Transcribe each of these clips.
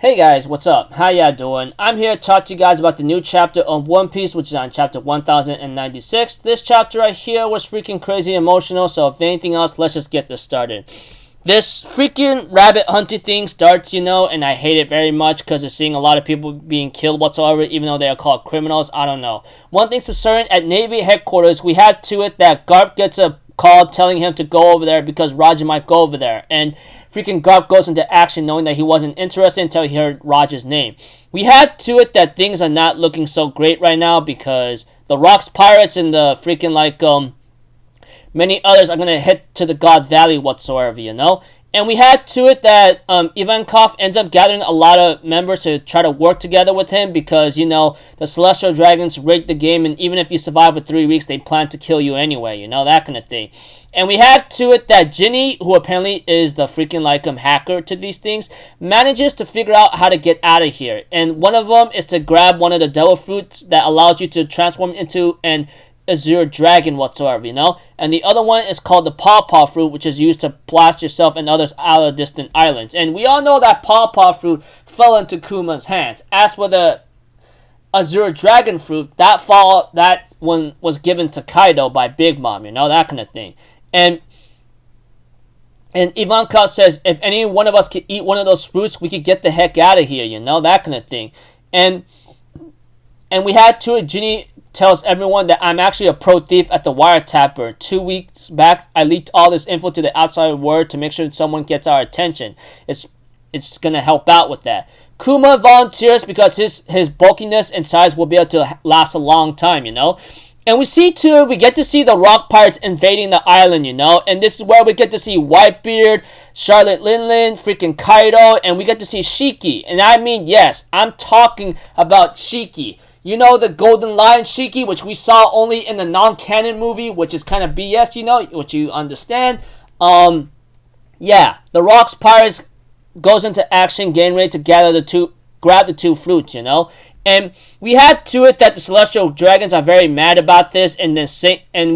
Hey guys, what's up? How y'all doing? I'm here to talk to you guys about the new chapter of One Piece, which is on chapter 1096. This chapter right here was freaking crazy emotional, so if anything else, let's just get this started. This freaking rabbit hunting thing starts, and I hate it very much because it's seeing a lot of people being killed whatsoever, even though they are called criminals. I don't know. One thing's for certain, at Navy headquarters, we had to it that Garp gets a call telling him to go over there because Roger might go over there, and freaking Garp goes into action knowing that he wasn't interested until he heard Roger's name. We had to it that things are not looking so great right now because the Rocks Pirates and the freaking many others are going to head to the God Valley whatsoever. And we had to it that Ivankov ends up gathering a lot of members to try to work together with him because, the Celestial Dragons rigged the game, and even if you survive for 3 weeks, they plan to kill you anyway, that kind of thing. And we had to it that Ginny, who apparently is the freaking hacker to these things, manages to figure out how to get out of here. And one of them is to grab one of the devil fruits that allows you to transform into an Azure Dragon whatsoever, And the other one is called the Paw Fruit, which is used to blast yourself and others out of distant islands. And we all know that Paw Fruit fell into Kuma's hands. As for the Azure Dragon Fruit, that one was given to Kaido by Big Mom, that kind of thing. And Ivankov says, if any one of us could eat one of those fruits, we could get the heck out of here, that kind of thing. And we had to it, Ginny tells everyone that I'm actually a pro thief at the wiretapper. 2 weeks back, I leaked all this info to the outside world to make sure someone gets our attention. It's gonna help out with that. Kuma volunteers because his bulkiness and size will be able to last a long time, And we get to see the Rock Pirates invading the island, And this is where we get to see Whitebeard, Charlotte Linlin, freaking Kaido, and we get to see Shiki. And I mean, yes, I'm talking about Shiki. The Golden Lion Shiki, which we saw only in the non-canon movie, which is kind of BS, which you understand. Yeah, the Rocks Pirates goes into action, getting ready to grab the two fruits, And we had to it that the Celestial Dragons are very mad about this, and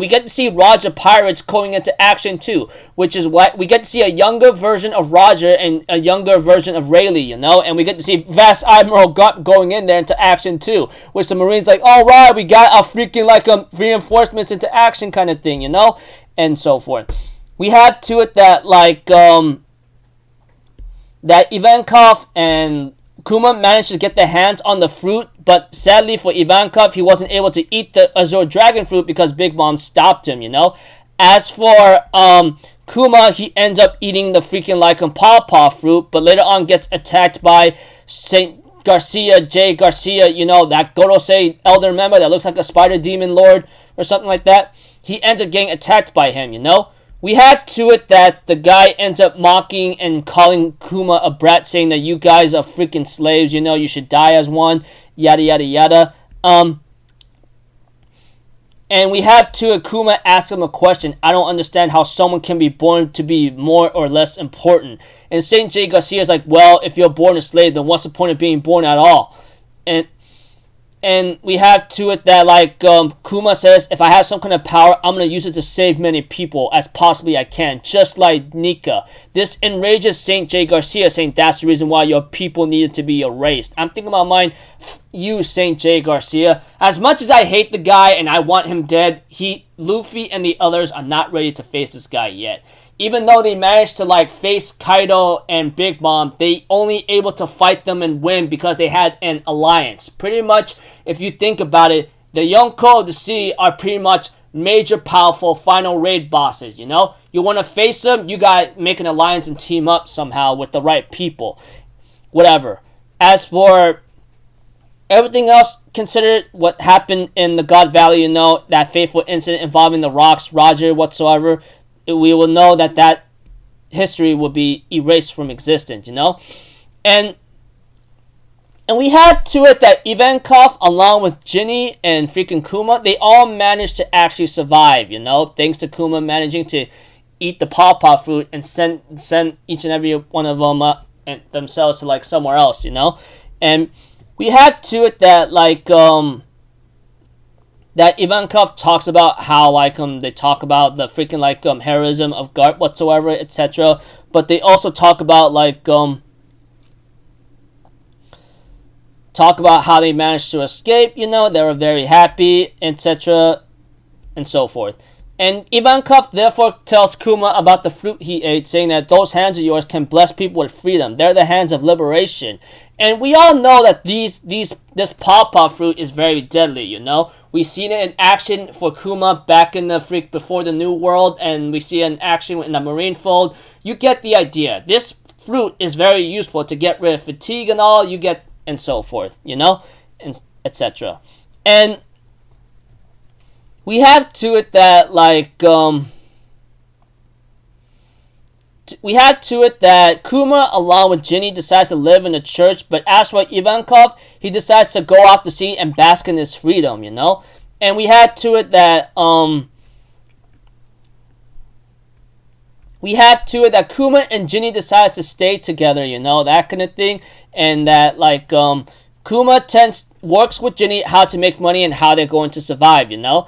we get to see Roger Pirates going into action too, which is what we get to see a younger version of Roger and a younger version of Rayleigh, and we get to see Vast Admiral Garp going in there into action too, which the Marines all right, we got our freaking reinforcements into action kind of thing, and so forth. We had to it that that Ivankov and Kuma managed to get their hands on the fruit, but sadly for Ivankov, he wasn't able to eat the Azure Dragon Fruit because Big Mom stopped him, As for Kuma, he ends up eating the freaking Paw Fruit, but later on gets attacked by J. Garcia, that Gorosei elder member that looks like a spider demon lord or something like that. He ends up getting attacked by him, We had to it that the guy ends up mocking and calling Kuma a brat, saying that you guys are freaking slaves, you should die as one, yada yada yada. And we have to it, Kuma ask him a question. I don't understand how someone can be born to be more or less important. And St. J. Garcia is well, if you're born a slave, then what's the point of being born at all? And we have to it that Kuma says, if I have some kind of power, I'm going to use it to save many people as possibly I can, just like Nika. This enrages St. J. Garcia, saying that's the reason why your people needed to be erased. I'm thinking about mine, you, St. J. Garcia. As much as I hate the guy and I want him dead, Luffy and the others are not ready to face this guy yet. Even though they managed to face Kaido and Big Mom, they only able to fight them and win because they had an alliance. Pretty much, if you think about it, the Yonko of the Sea are pretty much major, powerful final raid bosses, You want to face them, you gotta make an alliance and team up somehow with the right people. Whatever. As for everything else considered, what happened in the God Valley, that fateful incident involving the Rocks, Roger, whatsoever, we will know that history will be erased from existence, And we have to it that Ivankov, along with Ginny and freaking Kuma, they all managed to actually survive, Thanks to Kuma managing to eat the Paw Fruit and send each and every one of them and themselves to somewhere else, And we have to it that that Ivankov talks about how they talk about the freaking heroism of Garp whatsoever, etc. But they also talk about talk about how they managed to escape. You know, they were very happy, etc., and so forth. And Ivankov therefore tells Kuma about the fruit he ate, saying that those hands of yours can bless people with freedom. They're the hands of liberation. And we all know that this pawpaw fruit is very deadly, you know. We've seen it in action for Kuma back in the before the New World, and we see it in action in the Marineford. You get the idea. This fruit is very useful to get rid of fatigue and all, you get, and so forth, you know, and etc. And we have to it that, like, we had to it that Kuma, along with Ginny, decides to live in the church, but as for Ivankov, he decides to go out to sea and bask in his freedom, you know? And we had to it that, Kuma and Ginny decides to stay together, you know, that kind of thing, and that, like, Kuma works with Ginny how to make money and how they're going to survive, you know?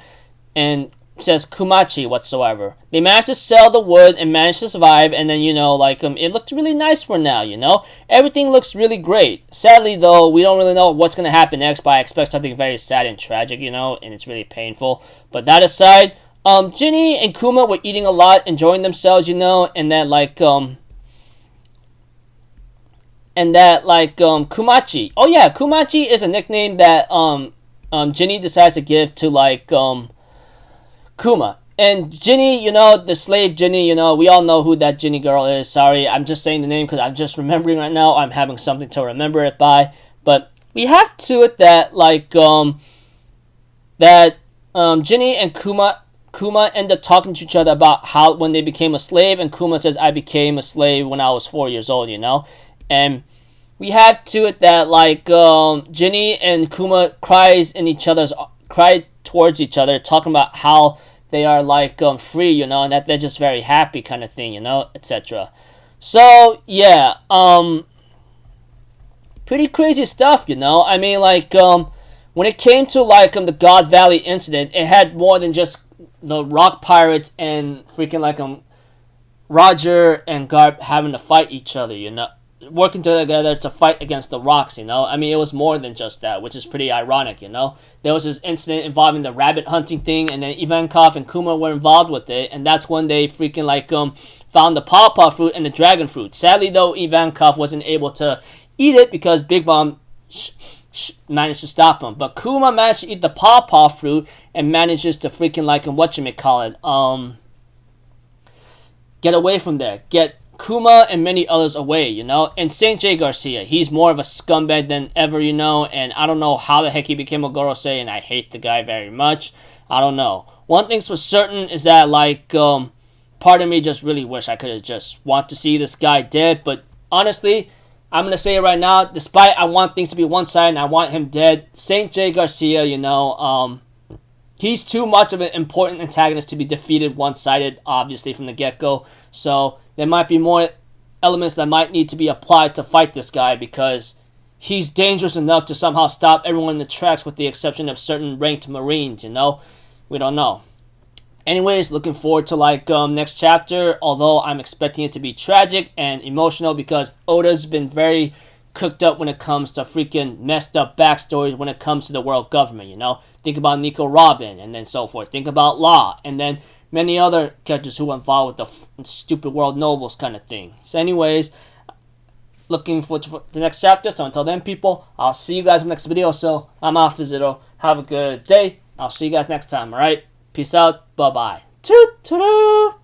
And says Kumachi whatsoever. They managed to sell the wood and managed to survive, and then, you know, like, it looked really nice for now, you know? Everything looks really great. Sadly, though, we don't really know what's going to happen next, but I expect something very sad and tragic, you know, and it's really painful. But that aside, Ginny and Kuma were eating a lot, enjoying themselves, you know, and that, like, Kumachi. Oh, yeah, Kumachi is a nickname that, Ginny decides to give to, like, Kuma. And Ginny, you know, the slave Ginny, you know, we all know who that Ginny girl is. Sorry, I'm just saying the name because I'm just remembering right now. I'm having something to remember it by. But we have to it that, like, Ginny and Kuma end up talking to each other about how when they became a slave, and Kuma says, I became a slave when I was 4 years old, you know? And we have to it that, like, Ginny and Kuma cry towards each other, talking about how they are, like, free, you know, and that they're just very happy kind of thing, you know, etc. So, yeah, pretty crazy stuff, you know. I mean, like, when it came to, like, the God Valley incident, it had more than just the rock pirates and freaking, like, Roger and Garp having to fight each other, you know, working together to fight against the rocks, you know. I mean, it was more than just that, which is pretty ironic, you know. There was this incident involving the rabbit hunting thing, and then Ivankov and Kuma were involved with it, and that's when they freaking, like, found the pawpaw fruit and the dragon fruit. Sadly, though, Ivankov wasn't able to eat it because Big Mom managed to stop him. But Kuma managed to eat the pawpaw fruit and manages to freaking, like, get away from there. Get Kuma and many others away, you know. And St. J. Garcia, he's more of a scumbag than ever, you know. And I don't know how the heck he became a Gorosei, and I hate the guy very much. I don't know. One thing's for certain is that, like, part of me just really wish I could have just want to see this guy dead. But honestly, I'm going to say it right now, despite I want things to be one-sided and I want him dead, St. J. Garcia, you know, he's too much of an important antagonist to be defeated one-sided, obviously, from the get-go. So there might be more elements that might need to be applied to fight this guy because he's dangerous enough to somehow stop everyone in the tracks with the exception of certain ranked Marines, you know? We don't know. Anyways, looking forward to, like, next chapter, although I'm expecting it to be tragic and emotional because Oda's been very cooked up when it comes to freaking messed up backstories when it comes to the world government, you know? Think about Nico Robin and then so forth. Think about Law and then many other characters who were involved with the stupid world nobles kind of thing. So anyways, looking forward to the next chapter. So until then, people, I'll see you guys in the next video. So I'm off, Zito. Have a good day. I'll see you guys next time, alright? Peace out. Bye-bye. Toot-toot-toot.